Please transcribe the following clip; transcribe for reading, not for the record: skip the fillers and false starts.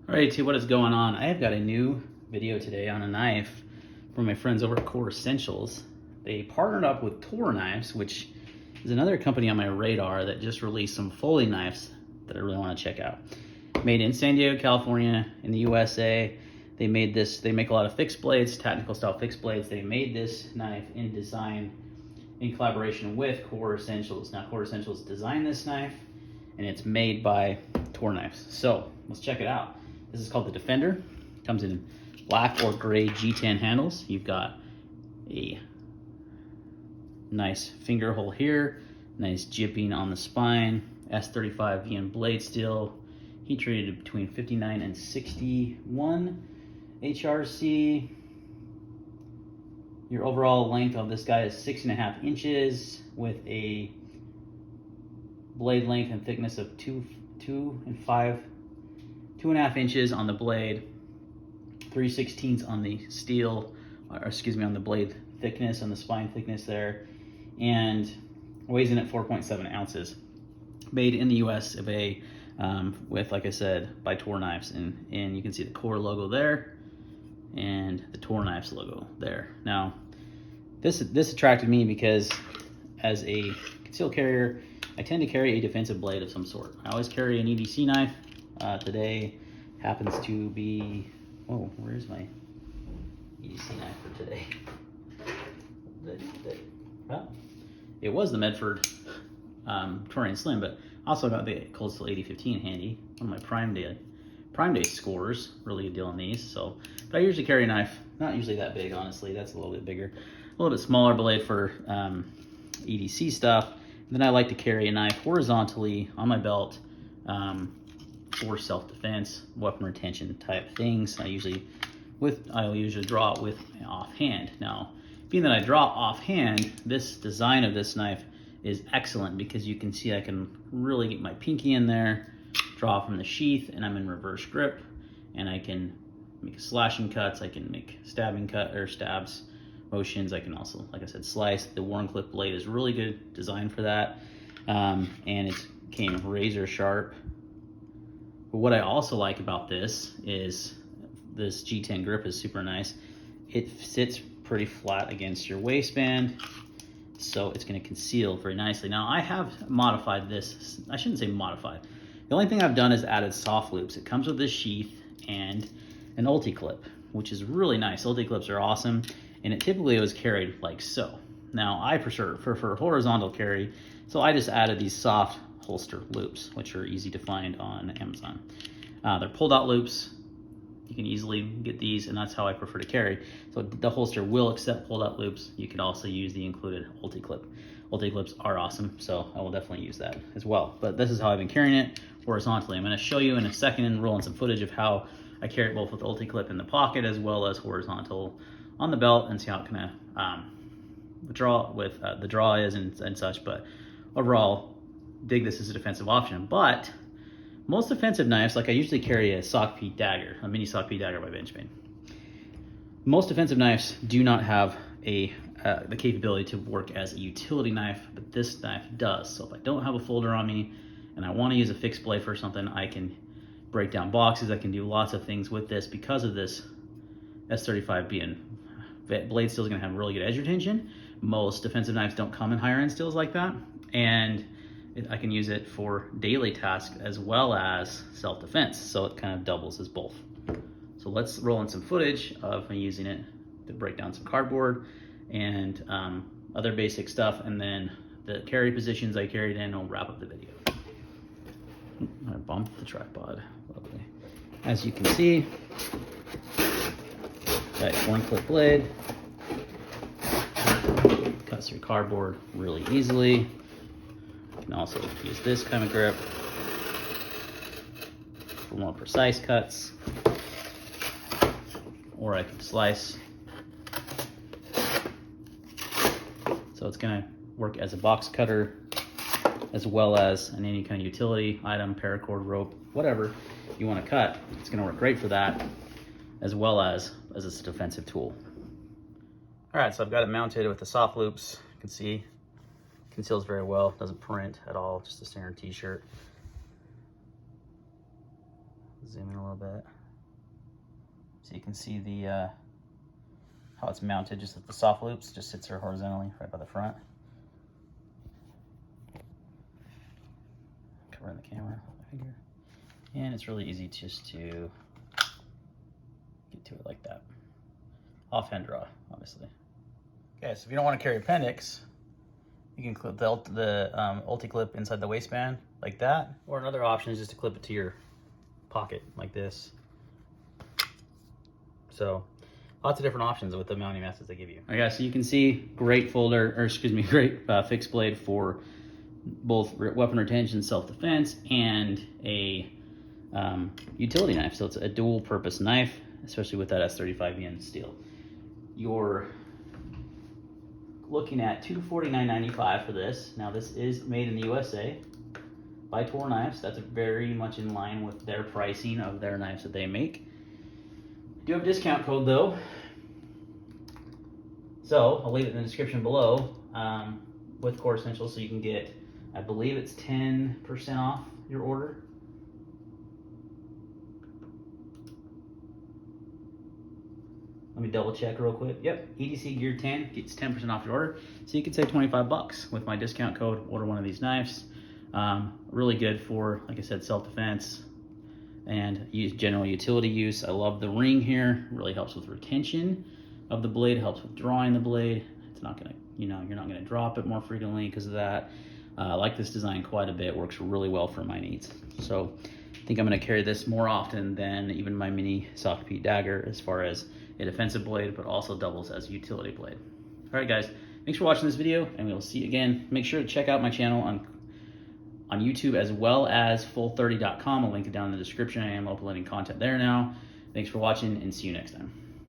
Alright, what is going on? I have got a new video today on a knife from my friends over at Core Essentials. They partnered up with Tor Knives, which is another company on my radar that just released some Foley knives that I really want to check out. Made in San Diego, California, in the USA. They made this, they make a lot of fixed blades, technical style fixed blades. They made this knife in design in collaboration with Core Essentials. Now, Core Essentials designed this knife, and it's made by Tor Knives. So let's check it out. This is called the Defender. Comes in black or gray G10 handles. You've got a nice finger hole here, nice jipping on the spine, S35 VN blade steel, heat treated between 59 and 61 HRC. Your overall length of this guy is 6.5 inches with a blade length and thickness of 2.5 inches on the blade, 3/16 on the steel, or excuse me, on the blade thickness, on the spine thickness there, and weighs in at 4.7 ounces. Made in the US of A, with, like I said, by Tor Knives, and you can see the Core logo there, and the Tor Knives logo there. Now, this attracted me because as a concealed carrier, I tend to carry a defensive blade of some sort. I always carry an EDC knife. Today happens to be, oh, where's my EDC knife for today? It was the Medford Torian Slim, but also got the Cold Steel 8015 handy. One of my Prime Day scores, really good deal on these. So, but I usually carry a knife, not usually that big, honestly. That's a little bit bigger, a little bit smaller blade for EDC stuff. And then I like to carry a knife horizontally on my belt for self-defense, weapon retention type things. I'll usually draw it with offhand. Now, being that I draw offhand, this design of this knife is excellent because you can see I can really get my pinky in there, draw from the sheath, and I'm in reverse grip, and I can make slashing cuts, I can make stabbing stabs motions. I can also, like I said, slice. The Warncliffe blade is really good design for that, and it came razor sharp. But what I also like about this is this G10 grip is super nice. It sits pretty flat against your waistband, so it's going to conceal very nicely. Now, I have modified this. I shouldn't say modified. The only thing I've done is added soft loops. It comes with this sheath and an ulti clip, which is really nice. Ulti clips are awesome, and it typically was carried like so. Now, I prefer horizontal carry, so I just added these soft holster loops, which are easy to find on Amazon. They're pulled out loops. You can easily get these, and that's how I prefer to carry. So the holster will accept pulled out loops. You can also use the included ulti clip. Ulti clips are awesome, so I will definitely use that as well. But this is how I've been carrying it horizontally. I'm going to show you in a second and roll in some footage of how I carry it both with ulti clip in the pocket as well as horizontal on the belt, and see how it kind of the draw is and such. But overall, dig this as a defensive option. But most defensive knives, like I usually carry a sock P dagger, a mini sock P dagger by Benchmade. Most defensive knives do not have the capability to work as a utility knife, but this knife does. So if I don't have a folder on me and I want to use a fixed blade for something, I can break down boxes. I can do lots of things with this because of this S35 being blade steel is going to have really good edge retention. Most defensive knives don't come in higher end steels like that, and I can use it for daily tasks as well as self-defense, so it kind of doubles as both. So let's roll in some footage of me using it to break down some cardboard and other basic stuff, and then the carry positions I carried in will wrap up the video. I bumped the tripod. Lovely. As you can see, got one clip blade, cuts through cardboard really easily. You can also use this kind of grip for more precise cuts, or I can slice. So it's going to work as a box cutter as well as in any kind of utility item, paracord, rope, whatever you want to cut. It's going to work great for that, as well as a defensive tool. All right, so I've got it mounted with the soft loops. You can see conceals very well, doesn't print at all, just a standard t-shirt. Zoom in a little bit. So you can see the how it's mounted, just at the soft loops, just sits there horizontally right by the front. Covering the camera with my finger. And it's really easy just to get to it like that. Offhand draw, obviously. Okay, so if you don't want to carry appendix, you can clip the ulti clip inside the waistband like that. Or another option is just to clip it to your pocket like this. So lots of different options with the mounting methods they give you. All right, guys, so you can see great great fixed blade for both weapon retention, self-defense, and a utility knife. So it's a dual purpose knife, especially with that S35VN steel. You're looking at $249.95 for this. Now this is made in the USA by Tor Knives. That's very much in line with their pricing of their knives that they make. I do have a discount code though, so I'll leave it in the description below with Core Essentials, so you can get, I believe it's 10% off your order. Let me double check real quick. Yep, EDC Gear 10 gets 10% off your order. So you can save 25 bucks with my discount code, order one of these knives. Really good for, like I said, self-defense and general utility use. I love the ring here. It really helps with retention of the blade, helps with drawing the blade. It's not gonna, you're not gonna drop it more frequently because of that. I like this design quite a bit. Works really well for my needs. So I think I'm gonna carry this more often than even my mini soft repeat dagger as far as a defensive blade, but also doubles as a utility blade. All right, guys, thanks for watching this video, and we'll see you again. Make sure to check out my channel on YouTube as well as full30.com. I'll link it down in the description. I am uploading content there now. Thanks for watching, and see you next time.